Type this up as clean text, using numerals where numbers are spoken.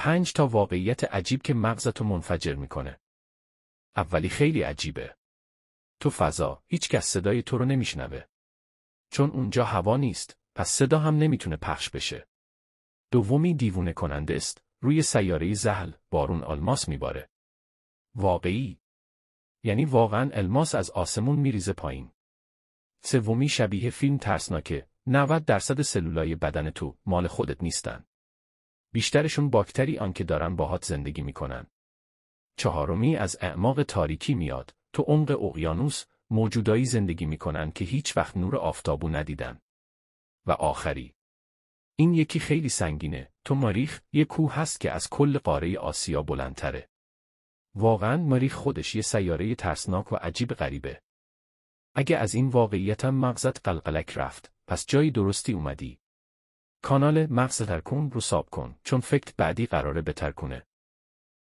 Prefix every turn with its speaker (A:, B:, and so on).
A: 5 تا واقعیت عجیب که مغزتو منفجر میکنه. اولی خیلی عجیبه. تو فضا، هیچکس صدای تو رو نمیشنوه. چون اونجا هوا نیست، پس صدا هم نمیتونه پخش بشه. دومی دیوونه کننده است، روی سیاره زحل، بارون الماس میباره. واقعی. یعنی واقعاً الماس از آسمون میریزه پایین. سومی شبیه فیلم ترسناکه، 90% سلولای بدن تو مال خودت نیستن. بیشترشون باکتری آن که دارن باهات زندگی میکنن. چهارمی از اعماق تاریکی میاد، تو عمق اقیانوس، موجودایی زندگی میکنن که هیچ وقت نور آفتابو ندیدن. و آخری. این یکی خیلی سنگینه، تو مریخ، یه کوه هست که از کل قاره آسیا بلندتره. واقعاً مریخ خودش یه سیاره ترسناک و عجیب غریبه. اگه از این واقعیت هم مغزت قلقلک رفت، پس جایی درستی اومدی. کانال مغز ترکون رو ساب کن، چون فکت بعدی قراره بهتر کنه.